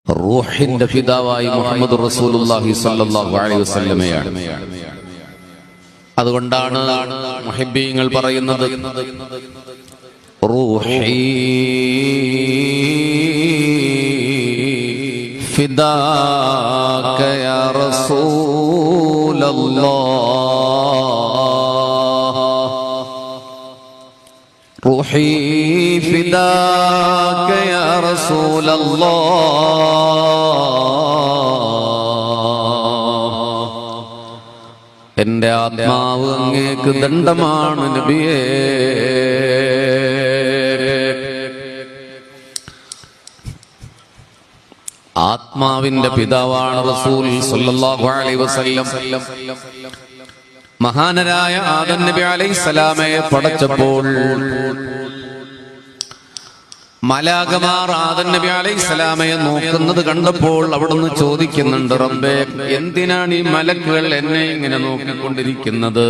റൂഹിന്റെ പിതാവായി മുഹമ്മദ് റസൂലുള്ളാഹി സ്വല്ലല്ലാഹു അലൈഹി വസല്ലമയാണ്. അതുകൊണ്ടാണ് മുഹിബ്ബീങ്ങൾ പറയുന്നത് റൂഹി ഫിദാക യാ റസൂലല്ലാഹ്, റൂഹി ഫിദാക യാ റസൂലല്ലാഹ്, എന്റെ ആത്മാവ് അങ്ങേക്ക് ദണ്ഡമാണ് നബിയേ. ആത്മാവിന്റെ പിതാവാണ് റസൂൽ സല്ലല്ലാഹു അലൈഹി വസല്ലം. മഹാനരായ ആദം നബി അലൈഹിസ്സലാമയെ പടച്ചപ്പോൾ മലാകമാർ ആദം നബി അലൈഹിസ്സലാമയെ നോക്കുന്നത് കണ്ടപ്പോൾ അവിടുന്ന് ചോദിക്കുന്നുണ്ട്, റബ്ബേ, എന്തിനാണ് ഈ മലക്കുകൾ എന്നെ ഇങ്ങനെ നോക്കിക്കൊണ്ടിരിക്കുന്നത്?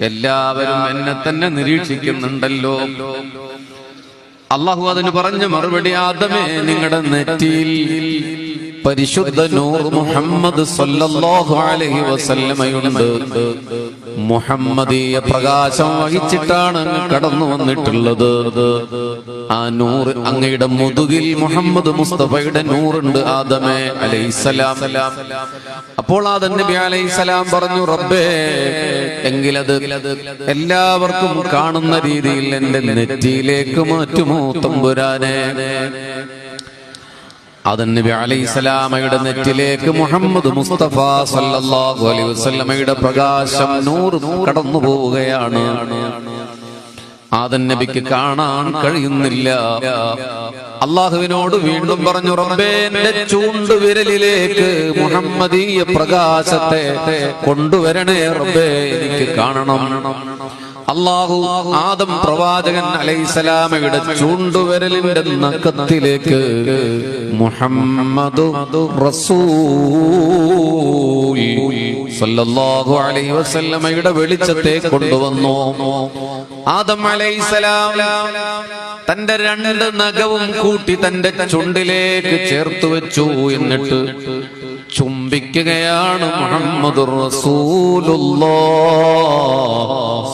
എല്ലാവരും എന്നെ തന്നെ നിരീക്ഷിക്കുന്നുണ്ടല്ലോ. അള്ളാഹു അതിന് പറഞ്ഞ മറുപടി, ആദമേ, നിങ്ങളുടെ നെറ്റിയിൽ പരിശുദ്ധ നൂർ മുഹമ്മദ് സല്ലല്ലാഹു അലൈഹി വസല്ലമയുണ്ട്. മുഹമ്മദീയ പ്രകാശം വഹിച്ചിട്ടാണ് കടന്നു വന്നിട്ടുള്ളത്. ആ നൂർ അങ്ങയുടെ മുതുകിൽ മുഹമ്മദ് മുസ്തഫയുടെ നൂറുണ്ട് ആദമേ അലൈഹിസ്സലാം. അപ്പോൾ ആദം നബി അലൈഹിസ്സലാം പറഞ്ഞു, റബ്ബേ, എങ്കിലത് എല്ലാവർക്കും കാണുന്ന രീതിയിൽ എന്റെ നെറ്റിയിലേക്ക് മാറ്റുമോ തമ്പുരാനെ? ആദം നബി അലൈഹിസ്സലാമയുടെ നെറ്റിലേക്ക് മുഹമ്മദ് മുസ്തഫ സല്ലല്ലാഹു അലൈഹി വസല്ലമയുടെ പ്രകാശം നൂർ കടന്നു പോവുകയാണ്. ആദം നബിക്ക് കാണാൻ കഴിയുന്നില്ല. അള്ളാഹുവിനോട് വീണ്ടും പറഞ്ഞു, റബ്ബേ, എന്റെ ചൂണ്ടുവിരലിലേക്ക് മുഹമ്മദീയ പ്രകാശത്തെ കൊണ്ടുവരണേ റബ്ബേ, എനിക്ക് കാണണം. അള്ളാഹു ആദം പ്രവാചകൻ അലൈഹിസ്സലാമയുടെ ചൂണ്ടുവിരലിന്റെ നഖത്തിലേക്ക് മുഹമ്മദ് റസൂൽ സല്ലല്ലാഹു അലൈഹി വസല്ലമയുടെ വെളിച്ചത്തെ കൊണ്ടുവന്നു. ആദം അലൈഹിസ്സലാം തന്റെ രണ്ട് നഖവും കൂട്ടി തന്റെ ചുണ്ടിലേക്ക് ചേർത്ത് വെച്ചു. എന്നിട്ട് ചുംബിക്കുകയാണ് മുഹമ്മദുർ റസൂലുള്ളാഹ്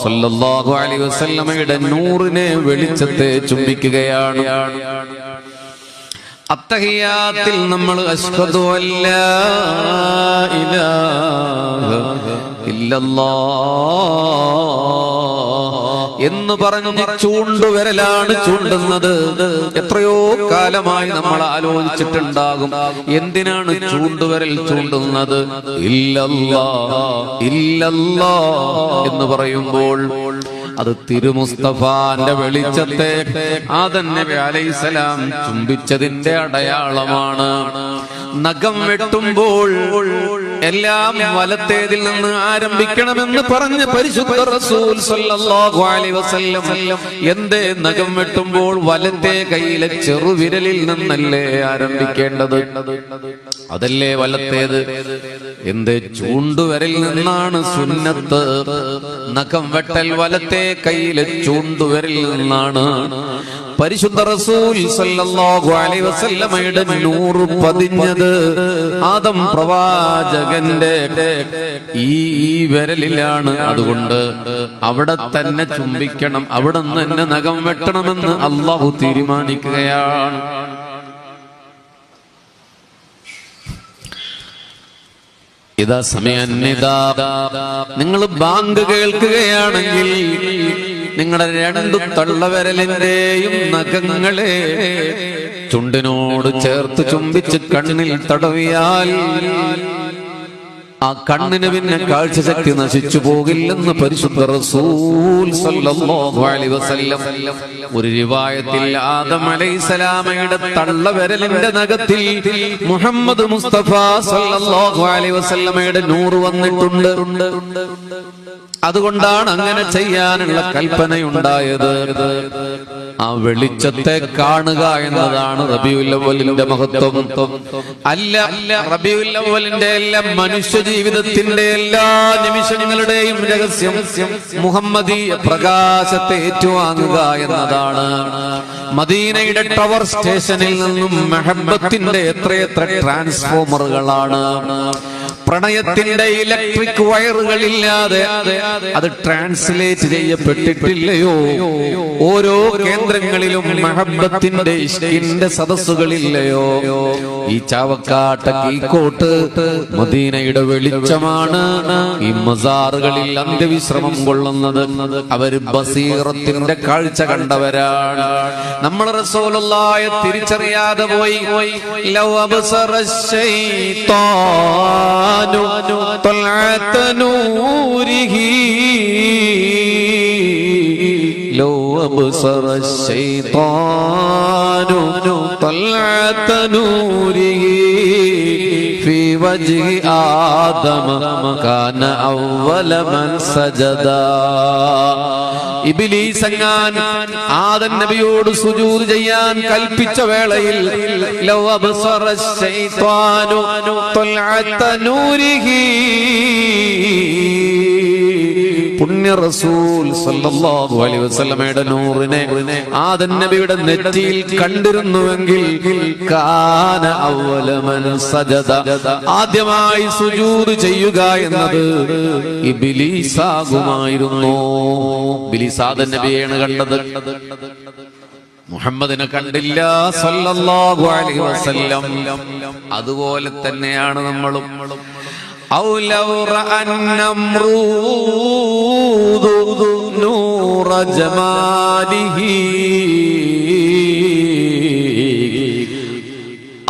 സല്ലല്ലാഹു അലൈഹി വസല്ലമയുടെ നൂറിനെ വെളിച്ചത്തെ ചുംബിക്കുകയാണ്. അത്തഹിയാത്തിൽ നമ്മൾ അശ്ഹദു അല്ലാ ഇലാഹ ഇല്ലല്ലാഹ് എന്ന് പറഞ്ഞ് ചൂണ്ടുവിരലാണ് ചൂണ്ടുന്നത്. എത്രയോ കാലമായി നമ്മൾ ആലോചിച്ചിട്ടുണ്ടാകും, എന്തിനാണ് ചൂണ്ടുവിരൽ ചൂണ്ടുന്നത്? ഇല്ലല്ലാഹ് ഇല്ലല്ലാഹ് എന്ന് പറയുമ്പോൾ അത് തിരുമുസ്തഫാന്റെ വെളിച്ചത്തെ ആദം നബി അലൈഹിസ്സലാം ചുംബിച്ചതിന്റെ അടയാളമാണ്. നഖം വെട്ടുമ്പോൾ എല്ലാം വലത്തേതിൽ നിന്ന് ആരംഭിക്കണമെന്ന് പറഞ്ഞ പരിശുദ്ധ റസൂൽ സല്ലല്ലാഹു അലൈഹി വസല്ലം എന്തേ നഖം വെട്ടുമ്പോൾ വലത്തെ കൈയിലെ ചെറുവിരലിൽ നിന്നല്ലേ ആരംഭിക്കേണ്ടത്? അതല്ലേ വലത്തേത്? എന്തേ ചൂണ്ടുവിരൽ നിന്നാണ് സുന്നത്ത്? നഖം വെട്ടൽ വലത്തെ കൈയിലെ ചൂണ്ടുവിരൽ നിന്നാണ്. പരിശുദ്ധ റസൂൽ സല്ലല്ലാഹു അലൈഹി വസല്ലമയുടെ നൂറ് പതിഞ്ഞത് ആദം പ്രവാചകന്റെ ഈ വിരലിലാണ്. അതുകൊണ്ട് അവിടെ തന്നെ ചുംബിക്കണം, അവിടെ നിന്ന് തന്നെ നഖം വെട്ടണമെന്ന് അല്ലാഹു തീരുമാനിക്കുകയാണ്. ഇതാ സമയന്നിതാ, നിങ്ങൾ ബാങ്ക് കേൾക്കുകയാണെങ്കിൽ നിങ്ങളുടെ രണ്ടു തള്ളവിരലിന്റെയും നഖങ്ങളെ ചുണ്ടിനോട് ചേർത്ത് ചുംബിച്ച് കണ്ണിൽ തടവിയാൽ ആ കണ്ണിന് പിന്നെ കാഴ്ചശക്തി നശിച്ചു പോകില്ലെന്ന് പരിശുദ്ധ റസൂൽ സല്ലല്ലാഹു അലൈഹി വസല്ലം. ഒരു റിവായത്തിൽ ആദം അലൈഹിസ്സലാമയുടെ തള്ളവിരലിന്റെ നഖത്തിൽ മുഹമ്മദ് മുസ്തഫ സല്ലല്ലാഹു അലൈഹി വസല്ലമയുടെ നൂറ് വന്നിട്ടുണ്ട്. അതുകൊണ്ടാണ് അങ്ങനെ ചെയ്യാനുള്ള കൽപ്പനയുണ്ടായത്. ആ വെളിച്ചത്തെ കാണുക എന്നതാണ് റബീഉൽ അവ്വലിന്റെ മഹത്വം. അല്ല, റബീഉൽ അവ്വലിന്റെ എല്ലാ മനുഷ്യ ജീവിതത്തിന്റെ എല്ലാ നിമിഷങ്ങളുടെയും രഹസ്യം മുഹമ്മദീയ പ്രകാശത്തെ ഏറ്റുവാങ്ങുക എന്നതാണ്. മദീനയുടെ ടവർ സ്റ്റേഷനിൽ നിന്നും മഹബത്തിന്റെ എത്രയെത്ര ട്രാൻസ്ഫോമറുകളാണ്. പ്രണയത്തിന്റെ ഇലക്ട്രിക് വയറുകളില്ലാതെ അത് ട്രാൻസ്ലേറ്റ് ചെയ്യപ്പെട്ടിട്ടില്ലയോ? ഓരോ കേന്ദ്രങ്ങളിലും മഹബത്തിന്റെ ഇഷ്കിന്റെ സദസ്സുകളില്ലയോ? ഈ ചാവക്കാട്ട കീക്കോട്ട് മദീനയുടെ വെളിച്ചമാണ്. ഈ മസാറുകളിൽ അന്ത്യവിശ്രമം കൊള്ളുന്നത് അവര് ബസീറത്തിന്റെ കാഴ്ച കണ്ടവരാണ്. നമ്മൾ റസൂലുള്ളാഹിയെ തിരിച്ചറിയാതെ പോയി. ലൗ അബ്സറ ശൈത്താനു തൽഅത നൂരിഹി, ലൗ അബ്സറ ശൈത്താനു തൽഅത നൂരിഹി في وجه آدم كان أول من سجدا. ഇബ്ലീസ് ആദം നബിയോട് സുജൂദ് ചെയ്യാൻ കൽപ്പിച്ച വേളയിൽ ലൗ അബ്സറ ശൈത്താനു തൽഅത നൂരിഹി, പുണ്യ റസൂൽ സല്ലല്ലാഹു അലൈഹി വസല്ലമയുടെ നൂറിനെ ആദം നബിയുടെ നെറ്റിയിൽ കണ്ടിരുന്നുവെങ്കിൽ കാന അവ്വല മൻ സജദ, ആദ്യമായി സുജൂദ് ചെയ്യുക എന്നത് ഇബ്ലീസാകുമായിരുന്നു. ഇബ്ലീസ് ആദം നബിയെയാണ് കണ്ടത്, മുഹമ്മദിനെ കണ്ടില്ല സല്ലല്ലാഹു അലൈഹി വസല്ലം. അതുപോലെ തന്നെയാണ് നമ്മളും. أو لو رأى النمرود نور جماله,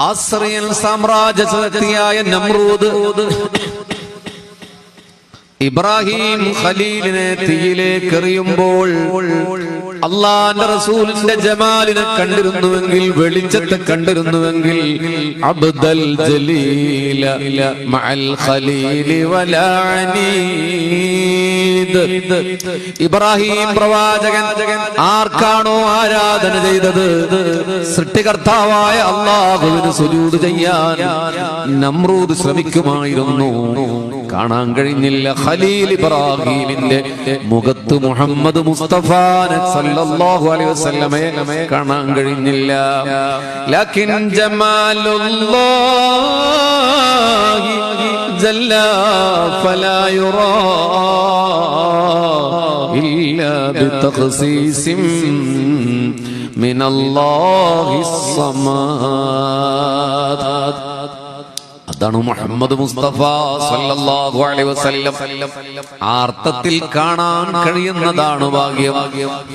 അസ്രിയൻ സാമ്രാജ്യശക്തിയായ നമ്രൂദ് ഇബ്രാഹിം ഖലീലിനെ തീയിലേക്ക് എറിയുമ്പോൾ അല്ലാഹുവിന്റെ റസൂലിന്റെ ജമാലിനെ കണ്ടിരുന്നുവെങ്കിൽ, വെളിച്ചത്തെ കണ്ടിരുന്നുവെങ്കിൽ, അബ്ദൽ ജലീല മഅൽ ഖലീലി വലാ അനീദ്, ഇബ്രാഹിം പ്രവാചകൻ ആർക്കാണോ ആരാധന ചെയ്തത്, സൃഷ്ടികർത്താവായ അല്ലാഹുവിന് സുജൂദ് ചെയ്യാൻ നമ്രൂദ് ശ്രമിക്കുമായിരുന്നു. കാണാൻ കഴിഞ്ഞില്ല. ഖലീൽ ഇബ്രാഹിമിന്റെ മുഖത്ത് മുഹമ്മദ് മുസ്തഫ സല്ലല്ലാഹു അലൈഹി വസല്ലമയെ കാണാൻ കഴിഞ്ഞില്ല. ലകിൻ ജമാലുല്ലാഹി ജല്ല ഫലാ യുറാ ഇല്ലാ ബിതഖ്സീസിൻ മിനല്ലാഹിസ് സമാദ്. അതാണ് മുഹമ്മദ് മുസ്തഫ സല്ലല്ലാഹു അലൈഹി വസല്ലം. ആ അർത്ഥത്തിൽ കാണാൻ കഴിയുന്നതാണ് ഭാഗ്യം.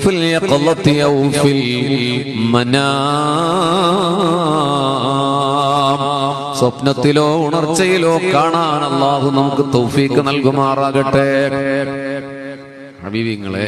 ഫിൽ യഖളത്തി ഔ ഫിൽ മനാം, സ്വപ്നത്തിലോ ഉണർച്ചയിലോ കാണാൻ അല്ലാഹു നമുക്ക് തൗഫീഖ് നൽകുമാറാകട്ടെ. ഹബീബിങ്ങളെ,